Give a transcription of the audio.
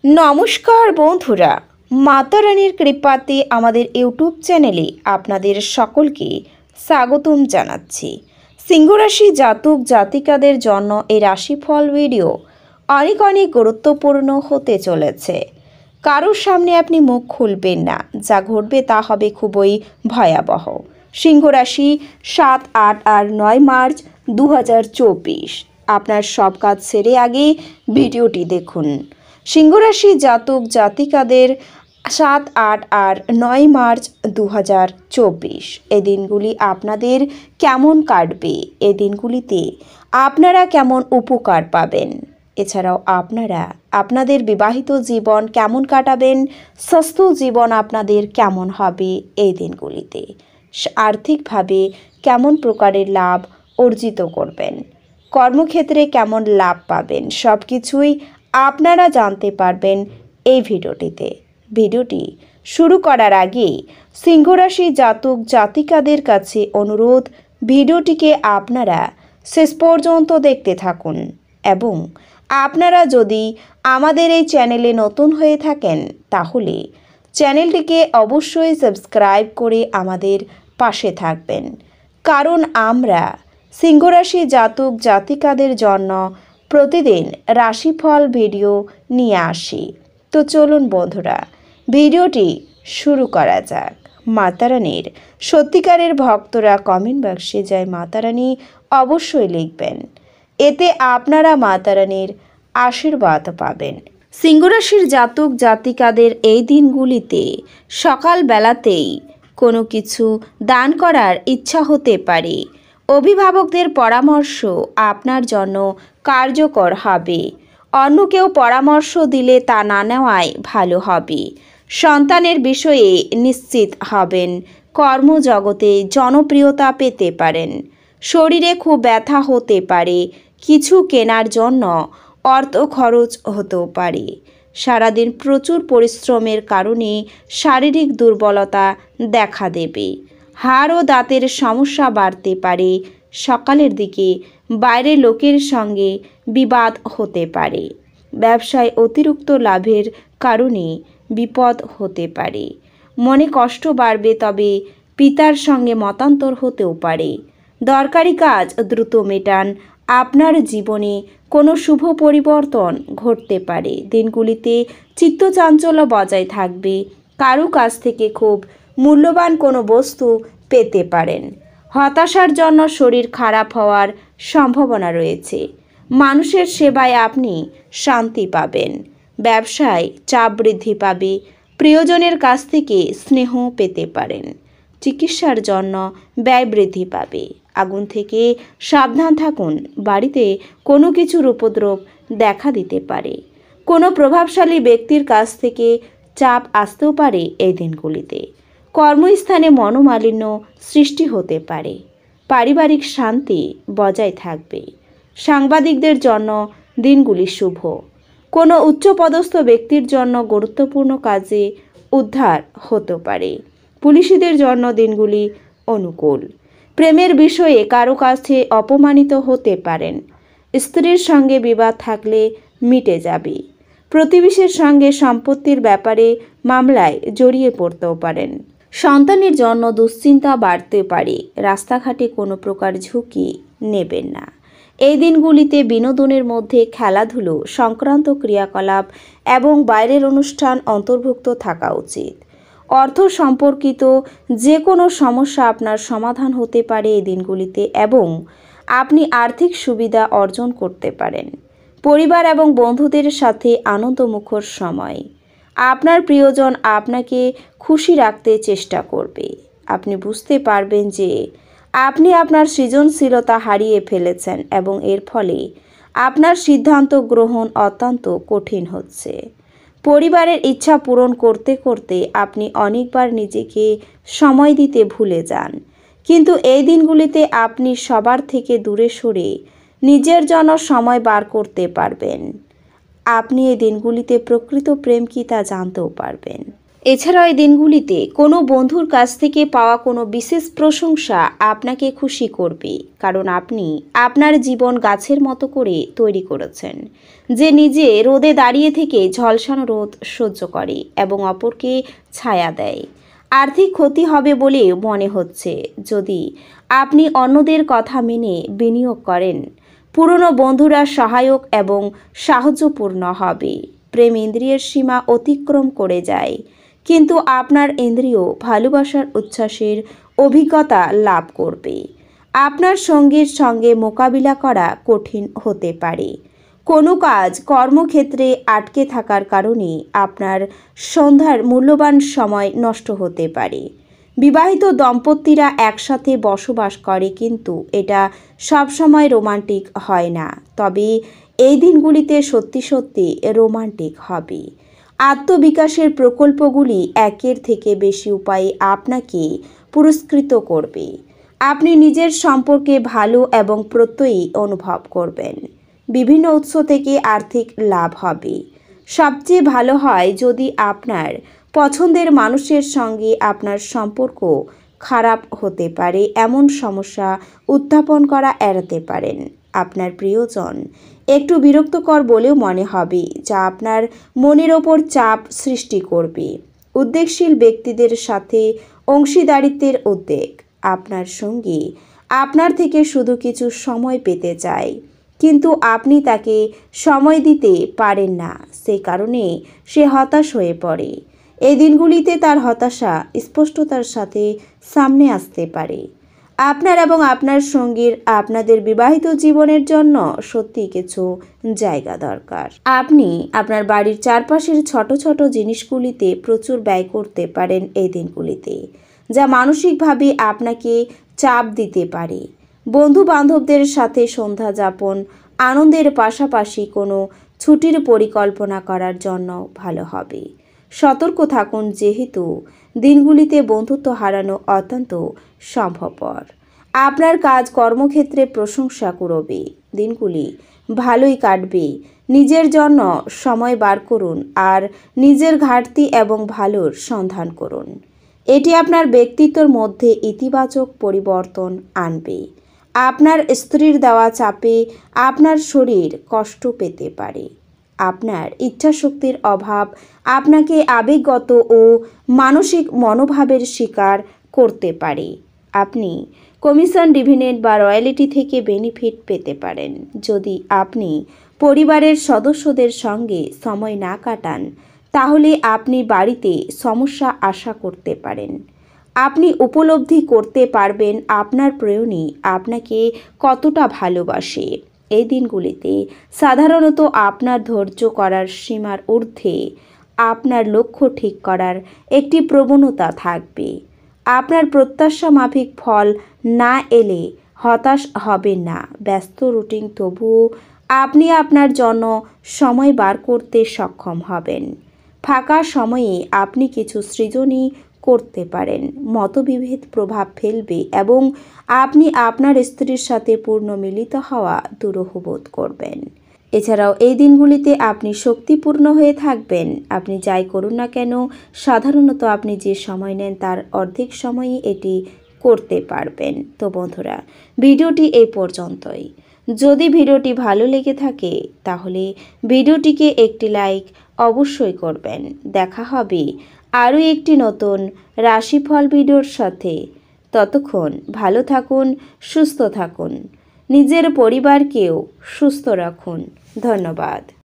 নমস্কার বন্ধুরা, মাতা রানীর কৃপাতে আমাদের ইউটিউব চ্যানেলে আপনাদের সকলকে স্বাগতম জানাচ্ছি। সিংহরাশি জাতক জাতিকাদের জন্য এই রাশিফল ভিডিও অনেক অনেক গুরুত্বপূর্ণ হতে চলেছে। কারোর সামনে আপনি মুখ খুলবেন না, যা ঘটবে তা হবে খুবই ভয়াবহ। সিংহরাশি 7, 8 আর 9 মার্চ 2024। আপনার সব কাজ সেরে আগে ভিডিওটি দেখুন। সিংহরাশি জাতক জাতিকাদের 7, 8 আর 9 মার্চ 2024 এই দিনগুলি আপনাদের কেমন কাটবে, এই দিনগুলিতে আপনারা কেমন উপকার পাবেন, এছাড়াও আপনারা আপনাদের বিবাহিত জীবন কেমন কাটাবেন, স্বাস্থ্য জীবন আপনাদের কেমন হবে এই দিনগুলিতে, আর্থিকভাবে কেমন প্রকারের লাভ অর্জিত করবেন, কর্মক্ষেত্রে কেমন লাভ পাবেন, সব কিছুই আপনারা জানতে পারবেন এই ভিডিওটিতে। ভিডিওটি শুরু করার আগে সিংহরাশি জাতক জাতিকাদের কাছে অনুরোধ, ভিডিওটিকে আপনারা শেষ পর্যন্ত দেখতে থাকুন এবং আপনারা যদি আমাদের এই চ্যানেলে নতুন হয়ে থাকেন তাহলে চ্যানেলটিকে অবশ্যই সাবস্ক্রাইব করে আমাদের পাশে থাকবেন, কারণ আমরা সিংহরাশি জাতক জাতিকাদের জন্য প্রতিদিন রাশিফল ভিডিও নিয়ে আসি। তো চলুন বন্ধুরা, ভিডিওটি শুরু করা যাক। মাতা রানীর সত্যিকারের ভক্তরা কমেন্ট বক্সে জয় মাতা রানী অবশ্যই লিখবেন, এতে আপনারা মাতা রানীর আশীর্বাদ পাবেন। সিংহরাশির জাতক জাতিকাদের এই দিনগুলিতে সকালবেলাতেই কোনো কিছু দান করার ইচ্ছা হতে পারে। অভিভাবকদের পরামর্শ আপনার জন্য কার্যকর হবে। অন্য কেউ পরামর্শ দিলে তা না নেওয়াই ভালো হবে। সন্তানের বিষয়ে নিশ্চিত হবেন। কর্মজগতে জনপ্রিয়তা পেতে পারেন। শরীরে খুব ব্যথা হতে পারে। কিছু কেনার জন্য অর্থ খরচ হতেও পারে। সারাদিন প্রচুর পরিশ্রমের কারণে শারীরিক দুর্বলতা দেখা দেবে। হাড় ও দাঁতের সমস্যা বাড়তে পারে। সকালের দিকে বাইরের লোকের সঙ্গে বিবাদ হতে পারে। ব্যবসায় অতিরিক্ত লাভের কারণে বিপদ হতে পারে। মনে কষ্ট বাড়বে, তবে পিতার সঙ্গে মতান্তর হতেও পারে। দরকারি কাজ দ্রুত মেটান। আপনার জীবনে কোনো শুভ পরিবর্তন ঘটতে পারে। দিনগুলিতে চিত্তচাঞ্চল্য বজায় থাকবে। কারো কাছ থেকে খুব মূল্যবান কোনো বস্তু পেতে পারেন। হতাশার জন্য শরীর খারাপ হওয়ার সম্ভাবনা রয়েছে। মানুষের সেবায় আপনি শান্তি পাবেন। ব্যবসায় চাপ বৃদ্ধি পাবে। প্রিয়জনের কাছ থেকে স্নেহ পেতে পারেন। চিকিৎসার জন্য ব্যয় বৃদ্ধি পাবে। আগুন থেকে সাবধান থাকুন। বাড়িতে কোনো কিছুর উপদ্রব দেখা দিতে পারে। কোনো প্রভাবশালী ব্যক্তির কাছ থেকে চাপ আসতেও পারে এই দিনগুলিতে। কর্মস্থানে মনোমালিন্য সৃষ্টি হতে পারে। পারিবারিক শান্তি বজায় থাকবে। সাংবাদিকদের জন্য দিনগুলি শুভ। কোনো উচ্চপদস্থ ব্যক্তির জন্য গুরুত্বপূর্ণ কাজে উদ্ধার হতে পারে। পুলিশদের জন্য দিনগুলি অনুকূল। প্রেমের বিষয়ে কারো কাছে অপমানিত হতে পারেন। স্ত্রীর সঙ্গে বিবাদ থাকলে মিটে যাবে। প্রতিবেশীর সঙ্গে সম্পত্তির ব্যাপারে মামলায় জড়িয়ে পড়তেও পারেন। সন্তানের জন্য দুশ্চিন্তা বাড়তে পারে। রাস্তাঘাটে কোনো প্রকার ঝুঁকি নেবেন না। এই দিনগুলিতে বিনোদনের মধ্যে খেলাধুলো সংক্রান্ত ক্রিয়াকলাপ এবং বাইরের অনুষ্ঠান অন্তর্ভুক্ত থাকা উচিত। অর্থ সম্পর্কিত যে কোনো সমস্যা আপনার সমাধান হতে পারে এই দিনগুলিতে এবং আপনি আর্থিক সুবিধা অর্জন করতে পারেন। পরিবার এবং বন্ধুদের সাথে আনন্দমুখর সময়। আপনার প্রিয়জন আপনাকে খুশি রাখতে চেষ্টা করবে। আপনি বুঝতে পারবেন যে আপনি আপনার সৃজনশীলতা হারিয়ে ফেলেছেন এবং এর ফলে আপনার সিদ্ধান্ত গ্রহণ অত্যন্ত কঠিন হচ্ছে। পরিবারের ইচ্ছা পূরণ করতে করতে আপনি অনেকবার নিজেকে সময় দিতে ভুলে যান, কিন্তু এই দিনগুলিতে আপনি সবার থেকে দূরে সরে নিজের জন্য সময় বার করতে পারবেন। আপনি এই দিনগুলিতে প্রকৃত প্রেম কি তা জানতেও পারবেন। এছাড়াও এই দিনগুলিতে কোনো বন্ধুর কাছ থেকে পাওয়া কোনো বিশেষ প্রশংসা আপনাকে খুশি করবে, কারণ আপনি আপনার জীবন গাছের মতো করে তৈরি করেছেন, যে নিজে রোদে দাঁড়িয়ে থেকে ঝলসানো রোদ সহ্য করে এবং অপরকে ছায়া দেয়। আর্থিক ক্ষতি হবে বলে মনে হচ্ছে যদি আপনি অন্যদের কথা মেনে বিনিয়োগ করেন। পুরনো বন্ধুরা সহায়ক এবং সাহায্যপূর্ণ হবে। প্রেম ইন্দ্রিয়ের সীমা অতিক্রম করে যায়, কিন্তু আপনার ইন্দ্রিয় ভালোবাসার উচ্ছ্বাসের অভিজ্ঞতা লাভ করবে। আপনার সঙ্গীর সঙ্গে মোকাবিলা করা কঠিন হতে পারে। কোনো কাজ কর্মক্ষেত্রে আটকে থাকার কারণে আপনার সন্ধ্যার মূল্যবান সময় নষ্ট হতে পারে। বিবাহিত দম্পতিরা একসাথে বসবাস করে, কিন্তু এটা সবসময় রোমান্টিক হয় না, তবে এই দিনগুলিতে সত্যি সত্যি রোমান্টিক হবে। আত্মবিকাশের প্রকল্পগুলি একের থেকে বেশি উপায়ে আপনাকে পুরস্কৃত করবে। আপনি নিজের সম্পর্কে ভালো এবং প্রত্যয়ী অনুভব করবেন। বিভিন্ন উৎস থেকে আর্থিক লাভ হবে। সবচেয়ে ভালো হয় যদি আপনার পছন্দের মানুষের সঙ্গে আপনার সম্পর্ক খারাপ হতে পারে এমন সমস্যা উত্থাপন করা এড়াতে পারেন। আপনার প্রিয়জন একটু বিরক্তকর বলেও মনে হবে, যা আপনার মনের ওপর চাপ সৃষ্টি করবে। উদ্বেগশীল ব্যক্তিদের সাথে অংশীদারিত্বের উদ্বেগ। আপনার সঙ্গী আপনার থেকে শুধু কিছু সময় পেতে চায়, কিন্তু আপনি তাকে সময় দিতে পারেন না, সেই কারণে সে হতাশ হয়ে পড়ে। এই দিনগুলিতে তার হতাশা স্পষ্টতার সাথে সামনে আসতে পারে। আপনার এবং আপনার সঙ্গীর আপনাদের বিবাহিত জীবনের জন্য সত্যি কিছু জায়গা দরকার। আপনি আপনার বাড়ির চারপাশের ছোট ছোট জিনিসগুলিতে প্রচুর ব্যয় করতে পারেন এই দিনগুলিতে, যা মানসিকভাবে আপনাকে চাপ দিতে পারে। বন্ধু বান্ধবদের সাথে সন্ধ্যা যাপন, আনন্দের পাশাপাশি কোনো ছুটির পরিকল্পনা করার জন্য ভালো হবে। সতর্ক থাকুন, যেহেতু দিনগুলিতে বন্ধুত্ব হারানো অত্যন্ত সম্ভবপর। আপনার কাজ কর্মক্ষেত্রে প্রশংসা কুড়োবে। দিনগুলি ভালোই কাটবে। নিজের জন্য সময় বার করুন আর নিজের ঘাটতি এবং ভালোর সন্ধান করুন। এটি আপনার ব্যক্তিত্বের মধ্যে ইতিবাচক পরিবর্তন আনবে। আপনার স্ত্রীর দেওয়া চাপে আপনার শরীর কষ্ট পেতে পারে। আপনার ইচ্ছাশক্তির অভাব আপনাকে আবেগগত ও মানসিক মনোভাবের শিকার করতে পারে। আপনি কমিশন, ডিভিডেন্ড বা রয়্যালটি থেকে বেনিফিট পেতে পারেন। যদি আপনি পরিবারের সদস্যদের সঙ্গে সময় না কাটান, তাহলে আপনি বাড়িতে সমস্যা আশা করতে পারেন। আপনি উপলব্ধি করতে পারবেন আপনার প্রেয়সী আপনাকে কতটা ভালোবাসে। এই দিনগুলিতে সাধারণত আপনার ধৈর্য করার সীমার ঊর্ধ্বে আপনার লক্ষ্য ঠিক করার একটি প্রবণতা থাকবে। আপনার প্রত্যাশা মাফিক ফল না এলে হতাশ হবেন না। ব্যস্ত রুটিন, তবুও আপনি আপনার জন্য সময় বার করতে সক্ষম হবেন। ফাঁকা সময়ে আপনি কিছু সৃজনী করতে পারেন। মতবিভেদ প্রভাব ফেলবে এবং আপনি আপনার স্ত্রীর সাথে পূর্ণ মিলিত হওয়া দুরূহ বোধ করবেন। এছাড়াও এই দিনগুলিতে আপনি শক্তিপূর্ণ হয়ে থাকবেন। আপনি যাই করুন না কেন, সাধারণত আপনি যে সময় নেন তার অর্ধেক সময়ই এটি করতে পারবেন। তো বন্ধুরা, ভিডিওটি এই পর্যন্তই। যদি ভিডিওটি ভালো লেগে থাকে তাহলে ভিডিওটিকে একটি লাইক অবশ্যই করবেন। দেখা হবে আরও একটি নতুন রাশিফল ভিডিওর সাথে। ততক্ষণ ভালো থাকুন, সুস্থ থাকুন, নিজের পরিবারকেও সুস্থ রাখুন। ধন্যবাদ।